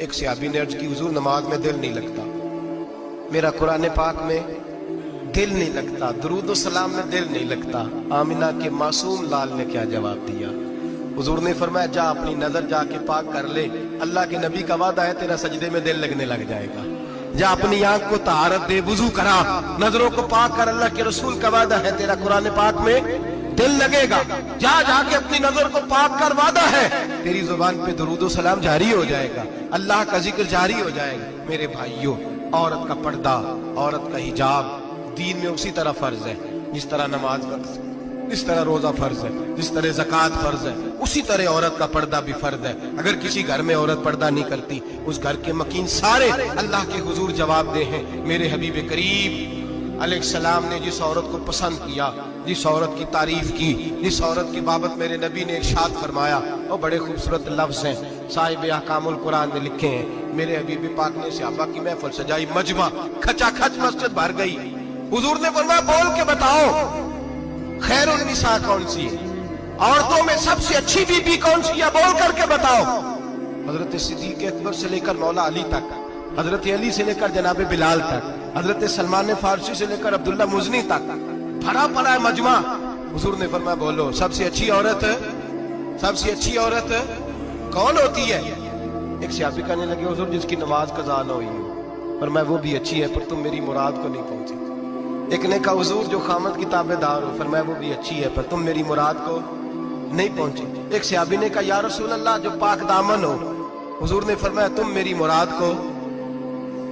ایک صحابی نے عرض کی حضور نماز میں دل نہیں لگتا، میرا قرآن پاک میں دل نہیں لگتا، درود و سلام میں دل نہیں لگتا۔ آمنہ کے معصوم لال نے کیا جواب دیا؟ حضور نے فرمایا جا اپنی نظر جا کے پاک کر لے، اللہ کے نبی کا وعدہ ہے تیرا سجدے میں دل لگنے لگ جائے گا۔ جا اپنی آنکھ کو طہارت دے، وضو کرا، نظروں کو پاک کر، اللہ کے رسول کا وعدہ ہے تیرا قرآن پاک میں دل لگے گا۔ جا جا کے اپنی نظر کو پاک کر، وعدہ ہے تیری زبان پہ درود و سلام جاری ہو جائے گا، اللہ کا ذکر جاری ہو جائے گا۔ میرے بھائیوں، عورت کا پردہ، عورت کا حجاب دین میں اسی طرح فرض ہے جس طرح نماز فرض ہے، جس طرح روزہ فرض ہے، جس طرح زکوٰۃ فرض ہے، اسی طرح عورت کا پردہ بھی فرض ہے۔ اگر کسی گھر میں عورت پردہ نہیں کرتی، اس گھر کے مکین سارے اللہ کے حضور جواب دے ہیں۔ میرے حبیب کریم علیہ السلام نے جس عورت کو پسند کیا، جس عورت کی تعریف کی، جس عورت کی بابت میرے نبی نے ارشاد فرمایا، وہ بڑے خوبصورت لفظ ہیں، صاحب احکام القرآن نے لکھے ہیں۔ میرے حبیب پاک نے صحابہ کی محفل سجائی، مجمع کھچا کھچ مسجد بھر گئی۔ حضور نے فرمایا بول کے بتاؤ خیر النساء کون سی ہے، عورتوں میں سب سے اچھی بی بی کون سی ہے، بول کر کے بتاؤ۔ حضرت صدیق اکبر سے لے کر مولا علی تک، حضرت علی سے لے کر جناب بلال تک، حضرت سلمان فارسی سے لے کر عبداللہ مزنی تک بھرا پڑا ہے مجمع۔ حضور نے فرمایا بولو سب سے اچھی عورت، سب سے اچھی عورت کون ہوتی ہے؟ ایک صحابی کہنے لگے حضور جس کی نماز قضا نہ ہوئی ہو، فرمایا وہ بھی اچھی ہے پر تم میری مراد کو نہیں پہنچی۔ ایک نے کہا حضور جو خامد کی تابع دار ہو، فرمایا وہ بھی اچھی ہے پر تم میری مراد کو نہیں پہنچی۔ ایک صحابی نے کہا یا رسول اللہ جو پاک دامن ہو، حضور نے فرمایا تم میری مراد کو۔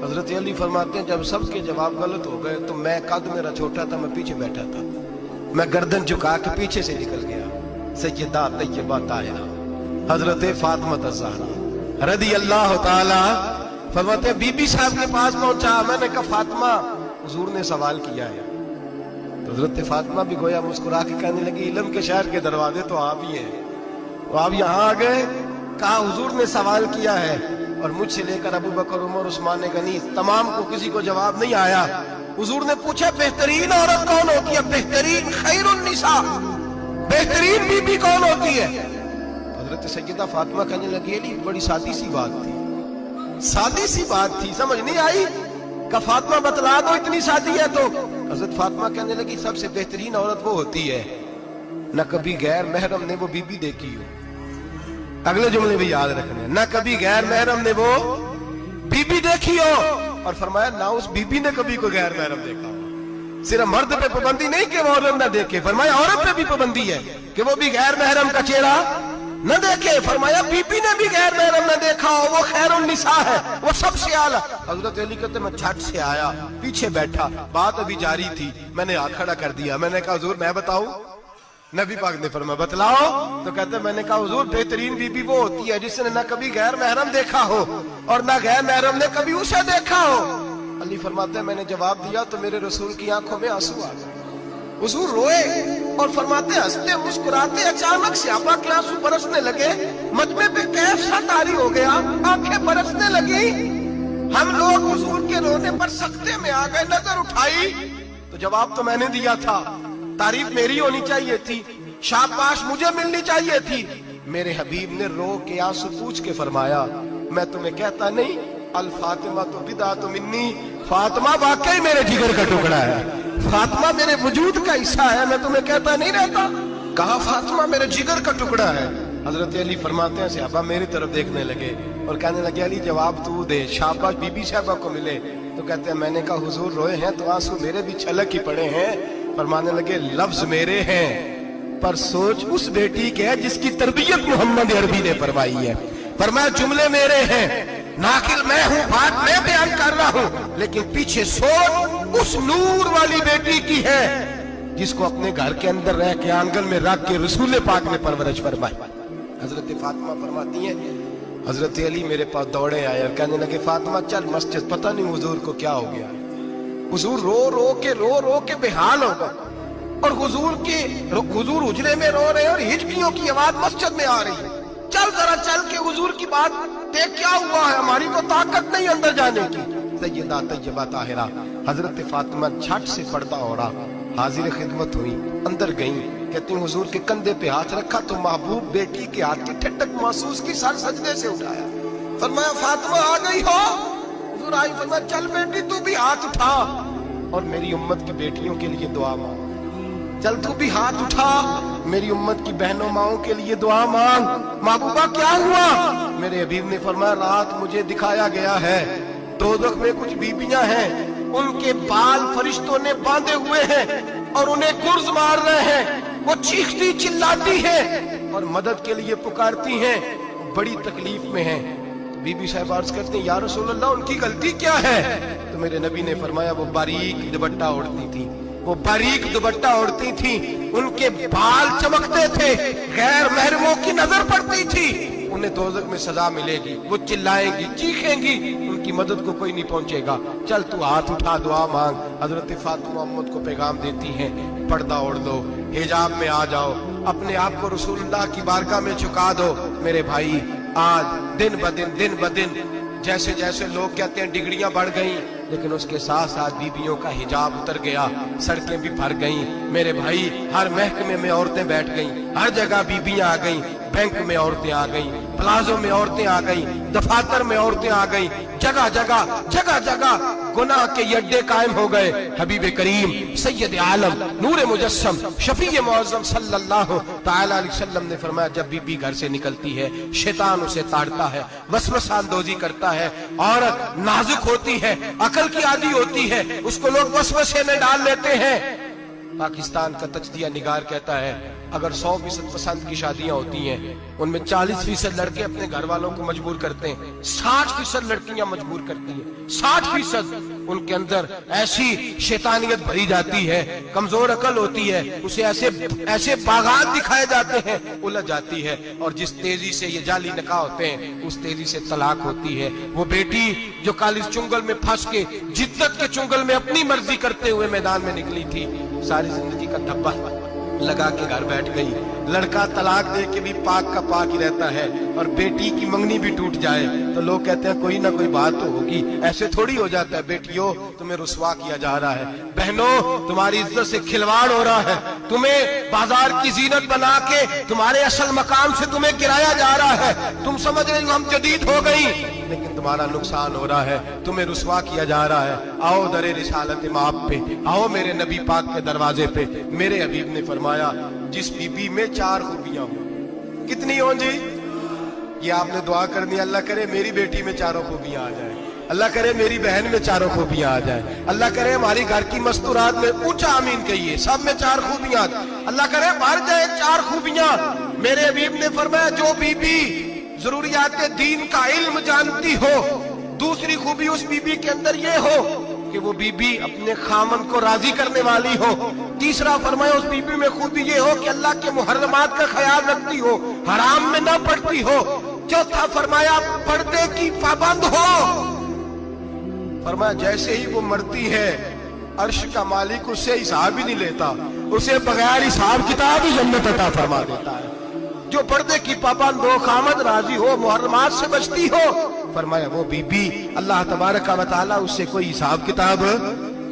حضرت علی فرماتے ہیں جب سب کے جواب غلط ہو گئے تو میں، قد میرا چھوٹا تھا، میں پیچھے بیٹھا تھا، میں گردن جھکا کے پیچھے سے نکل گیا۔ سیدہ طیبہ طاہرہ حضرت فاطمہ الزہرا رضی اللہ تعالی فرماتے ہیں بی بی صاحب کے پاس پہنچا، میں نے کہا فاطمہ حضور نے سوال کیا ہے۔ تو حضرت فاطمہ بھی گویا مسکرا کے کہنے لگی علم کے شہر کے دروازے تو آپ ہی ہیں، تو آپ یہاں آ گئے۔ کہا حضور نے سوال کیا ہے اور مجھ سے لے کر ابو بکر، عمر، عثمان غنی تمام کو کسی کو جواب نہیں آیا۔ حضور نے پوچھا بہترین عورت کون ہوتی ہے، بہترین خیر النساء، بہترین بی بی کون ہوتی ہے؟ حضرت سیدہ فاطمہ کہنے لگی علی بڑی سادی سی بات تھی، سادی سی بات تھی، سمجھ نہیں آئی؟ کہ فاطمہ بتلا دو اتنی سادی ہے تو۔ حضرت فاطمہ کہنے لگی سب سے بہترین عورت وہ ہوتی ہے نہ کبھی غیر محرم نے وہ بی بی دیکھی ہو، اگلے جملے بھی یاد رکھنے، نہ کبھی غیر محرم نے وہ بی بی دیکھی ہو، اور فرمایا نہ اس بی بی نے کبھی کوئی غیر محرم دیکھا ہو۔ صرف مرد پہ پابندی نہیں کہ وہ عورت نہ دیکھے، فرمایا عورت پہ بھی پابندی ہے کہ وہ بھی غیر محرم کا چہرہ نہ دیکھے، فرمایا بی بی نے بھی غیر محرم نہ دیکھا ہو، وہ خیر النساء ہے، وہ سب سے اعلیٰ۔ حضرت علی کہتے میں جھٹ سے آیا، پیچھے بیٹھا، بات ابھی جاری تھی، میں نے ہاتھ کھڑا کر دیا، میں نے کہا حضور میں بتاؤں؟ نبی پاک نے فرمایا بتلاؤ۔ تو کہتے میں نے کہا حضور بہترین بی بی وہ ہوتی ہے جس نے نہ کبھی غیر محرم دیکھا ہو اور نہ غیر محرم نے کبھی اسے دیکھا ہو۔ علی فرماتے ہیں میں نے جواب دیا تو میرے رسول کی آنکھوں میں آنسو آ گئے، حضور روئے اور فرماتے ہیں ہنستے مسکراتے اچانک صحابہ کے آنسو برسنے لگے، مجمع پہ کیف سا طاری ہو گیا، آنکھیں برسنے لگی۔ ہم لوگ حضور کے رونے پر سکتے میں آ گئے، نظر اٹھائی تو جواب تو میں نے دیا تھا، تعریف میری ہونی چاہیے تھی، شاباش مجھے ملنی چاہیے تھی۔ میرے حبیب نے رو کے آنسو پوچھ کے فرمایا میں تمہیں کہتا نہیں الفاطمہ تو بدعۃ منی، فاطمہ واقعی میرے جگر کا ٹکڑا ہے، فاطمہ میرے وجود کا حصہ ہے، میں تمہیں کہتا نہیں رہتا؟ کہا فاطمہ میرے جگر کا ٹکڑا ہے۔ حضرت علی فرماتے ہیں صحابہ میری طرف دیکھنے لگے اور کہنے لگے علی جواب تو دے، شاباش بی بی صاحبہ کو ملے۔ تو کہتے ہیں میں نے کہا حضور روئے ہیں تو آنسو میرے بھی چھلک ہی پڑے ہیں۔ فرمانے لگے لفظ میرے ہیں پر سوچ اس بیٹی کے ہے جس کی تربیت محمد عربی نے فرمائی ہے۔ فرمایا جملے میرے ہیں، ناقل میں ہوں، بات میں بیان کر رہا ہوں، لیکن پیچھے سوچ اس نور والی بیٹی کی ہے جس کو اپنے گھر کے اندر رہ کے آنگن میں رکھ کے رسول پاک نے پرورش فرمائی۔ حضرت فاطمہ فرماتی ہیں حضرت علی میرے پاس دوڑے آئے اور کہنے لگے فاطمہ چل مسجد، پتہ نہیں حضور کو کیا ہو گیا۔ حضور رو رو کے بحال ہو گئے اور حضور حجرے میں رو رہے اور ہچکیوں کی آواز مسجد میں آ رہی ہے، چل ذرا چل کے حضور کی بات دیکھ کیا ہوا ہے، ہماری تو طاقت نہیں اندر جانے کی۔ سیدہ طیبہ طاہرہ حضرت فاطمہ جھٹ سے پردہ ہو رہا، حاضر خدمت ہوئی، اندر گئیں، کہتی ہیں حضور کے کندھے پہ ہاتھ رکھا تو محبوب بیٹی کے ہاتھ کی ٹھٹک محسوس کی، سر سجدے سے اٹھایا، फरमाया फातिमा आ गई हो? हुजूर आई, फरमाया चल बेटी तू भी हाथ उठा और मेरी उम्मत की बेटियों के लिए दुआ मांग। चल तू भी हाथ उठा, मेरी उम्मत की बहनों माओं के लिए दुआ मांग। महबूबा क्या हुआ? मेरे हबीब ने फरमाया रात मुझे दिखाया गया है दोज़ख में कुछ बीबियां हैं, उनके बाल फरिश्तों ने बांधे हुए हैं और उन्हें गुर्ज मार रहे हैं। वो चीखती चिल्लाती हैं और मदद के लिए पुकारती हैं, बड़ी तकलीफ में हैं। तो बीबी साहब अर्ज करती हैं या रसूल अल्लाह उनकी गलती क्या है? तो मेरे नबी ने फरमाया वो बारीक दुपट्टा ओढ़ती थी, वो बारीक दुपट्टा ओढ़ती थी, उनके बाल चमकते थे, गैर महरमों की नजर पड़ती थी, उन्हें दोज़ख में सजा मिलेगी, वो चिल्लाएंगी चीखेंगी, उनकी मदद को कोई नहीं पहुंचेगा। चल तू हाथ उठा दुआ मांग। हजरत फातिमा उम्मत को पैगाम देती हैं पर्दा ओढ़ लो, हिजाब में आ जाओ, अपने आप को रसूलुल्लाह की बारगाह में झुका दो। मेरे भाई आज दिन ब दिन जैसे जैसे लोग कहते हैं डिग्रियां बढ़ गई, लेकिन उसके साथ साथ बीबियों का हिजाब उतर गया, सड़कें भी भर गईं। मेरे भाई हर महकमे में औरतें बैठ गईं, हर जगह बीबियां आ गईं, बैंक में औरतें आ गईं, प्लाजो में औरतें आ गईं, दफातर में औरतें आ गईं, जगह जगह गुनाह के ये अड्डे कायम हो गए। हबीब करीम सैयद आलम नूर मुजस्सम शफी मुअज़्ज़म सल्लल्लाहु तआला अलैहि वसल्लम ने फरमाया जब बीबी घर से निकलती है शैतान उसे ताड़ता है, वसवसा अंदोजी करता है, औरत नाजुक होती है, अकल की आदी होती है, उसको लोग वसवसे में डाल लेते हैं। पाकिस्तान का तजदिया निगार कहता है अगर 100% पसंद की शादियां होती हैं उनमें 40% लड़के अपने घर वालों को मजबूर करते हैं, 60% लड़कियां मजबूर करती हैं, 60% उनके अंदर ऐसी शैतानियत भरी जाती है, कमजोर अकल होती है, उसे ऐसे बागात दिखाए जाते हैं, उलझ जाती है, और जिस तेजी से ये जाली निकाह होते हैं उस तेजी से तलाक होती है। वो बेटी जो काली चुंगल में फंस के जिद्दत के चुंगल में अपनी मर्जी करते हुए मैदान में निकली थी, सारी जिंदगी का धब्बा लगा के घर बैठ गई। लड़का तलाक दे के भी पाक का पाक ही रहता है, और बेटी की मंगनी भी टूट जाए तो लोग कहते हैं कोई ना कोई बात तो होगी। ऐसे थोड़ी हो जाता है। बेटियों तुम्हें रुसवा किया जा रहा है, बहनों तुम्हारी इज्जत से खिलवाड़ हो रहा है, तुम्हें बाजार की जीनत बना के तुम्हारे असल मकाम से तुम्हें गिराया जा रहा है। तुम समझ रहे हो हम जदीद हो गई, लेकिन तुम्हारा नुकसान हो रहा है, तुम्हें रुसवा किया जा रहा है। आओ दरे रिसालत माप पे, आओ मेरे नबी पाक के दरवाजे पे। मेरे हबीब ने फरमाया जिस बीबी में 4 खूबियां हो, कितनी हो जी? ये आपने दुआ करनी, अल्लाह करे मेरी बेटी में 4 खूबियां आ जाए, अल्लाह करे मेरी बहन में 4 खूबियां आ जाए, अल्लाह करे हमारी घर की मस्तूरात में, ऊंचा आमीन कहिए, सब में 4 खूबियां, अल्लाह करे भर जाए 4 खूबियां। मेरे हबीब ने फरमाया जो बीबी जरूरियात दीन का इल्म जानती हो, दूसरी खूबी उस बीबी के अंदर ये हो कि वो बीबी अपने खामन को राजी करने वाली हो, तीसरा फरमाया उस बीबी में खूबी ये हो कि अल्लाह के मुहर्रमात का ख्याल रखती हो, हराम में ना पड़ती हो, चौथा फरमाया पर्दे की पाबंद हो। फरमाया जैसे ही वो मरती है अर्श का मालिक उससे हिसाब ही नहीं लेता, उसे बगैर हिसाब किताब ही जन्नत अता फरमा देता है। जो पर्दे की पाबंद हो, खामद राजी हो, मुहर्रमात से बचती हो, फरमाया वो बीबी अल्लाह तबारक व तआला उससे कोई हिसाब किताब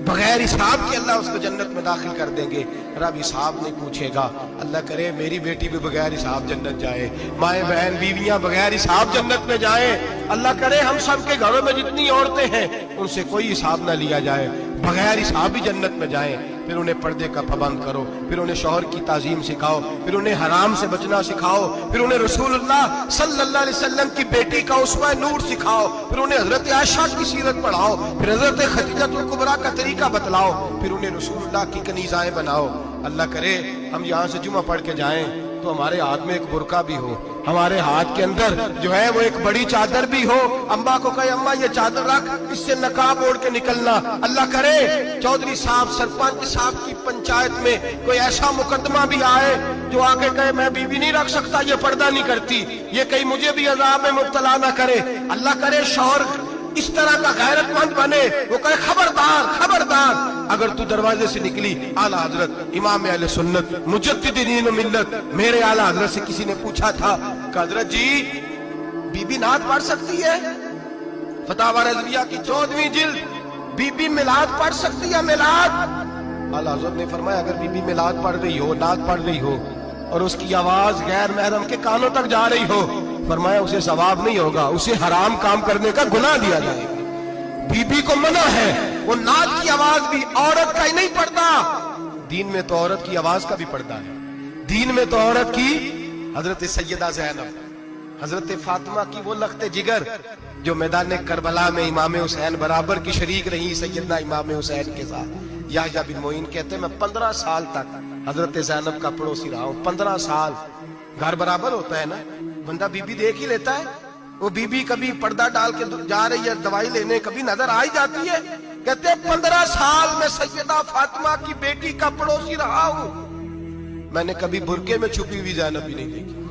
बगैर हिसाब के अल्लाह उसको जन्नत में दाखिल कर देंगे। रब हिसाब नहीं पूछेगा। अल्लाह करे मेरी बेटी भी बगैर हिसाब जन्नत जाए, माए बहन बीवियां बगैर हिसाब जन्नत में जाए। अल्लाह करे हम सब के घरों में जितनी औरतें हैं उनसे कोई हिसाब ना लिया जाए, बगैर हिसाब ही जन्नत में जाए। फिर उन्हें पर्दे का पाबंद करो, फिर उन्हें शौहर की ताजीम सिखाओ, फिर उन्हें हराम से बचना सिखाओ, फिर उन्हें रसूलुल्लाह सल्लल्लाहु अलैहि वसल्लम की बेटी का उस्वा नूर सिखाओ, फिर उन्हें हजरत आयशा की सीरत पढ़ाओ, फिर हजरत खदीजतुल कुबरा का तरीका बतलाओ, फिर उन्हें रसूलुल्लाह की कनीज़ाएं बनाओ। अल्लाह करे हम यहाँ से जुमा पढ़ के जाएं तो हमारे हाथ में एक बुरका भी हो, हमारे हाथ के अंदर जो है वो एक बड़ी चादर भी हो। अम्मा को कहे अम्मा ये चादर रख, इससे नकाब ओढ़ के निकलना। अल्लाह करे चौधरी साहब सरपंच साहब की पंचायत में कोई ऐसा मुकदमा भी आए जो आके कहे मैं बीवी नहीं रख सकता, ये पर्दा नहीं करती, ये कहीं मुझे भी अजाब में मुब्तला ना करे। अल्लाह करे शौहर इस तरह का गैरतमंद बने, वो कहे खबरदार खबरदार, अगर तू दरवाजे से निकली आला हजरत इमाम अहले सुन्नत मुजद्दिदीन मिल्लत मेरे आला हजरत से किसी ने पूछा था कि हजरत जी बीबी नात पढ़ सकती है? फतावा रज़विया की 14वीं जिल्द, बीबी मिलाद पढ़ सकती है? मिलाद आला हजरत ने फरमाया अगर बीबी मिलाद पढ़ रही हो, नात पढ़ रही हो और उसकी आवाज गैर महरम के कानों तक जा रही हो, फरमाया उसे सवाब नहीं होगा, उसे हराम काम करने का गुनाह दिया जाएगा। बीबी को मना है, वो नाच की आवाज भी औरत का ही नहीं पर्दा, दीन में तो औरत की आवाज का भी पर्दा है। दीन में तो औरत की हजरत सैयदा ज़ैनब, हजरत फातिमा की वो लख्ते जिगर जो मैदान करबला में इमाम हुसैन बराबर की शरीक रही सैयदना इमाम हुसैन के साथ। याह्या बिन मोइन कहते हैं मैं 15 साल तक हजरत ज़ैनब का पड़ोसी रहा हूं। 15 साल, घर बराबर होता है ना, बंदा बीबी देख ही लेता है। वो बीबी कभी पर्दा डाल के जा रही है दवाई लेने, कभी नजर आ ही जाती है। कहते हैं 15 साल में सैयदा फातिमा की बेटी का पड़ोसी रहा हूं, मैंने कभी बुरके में छुपी हुई ज़ैनब भी नहीं देखी।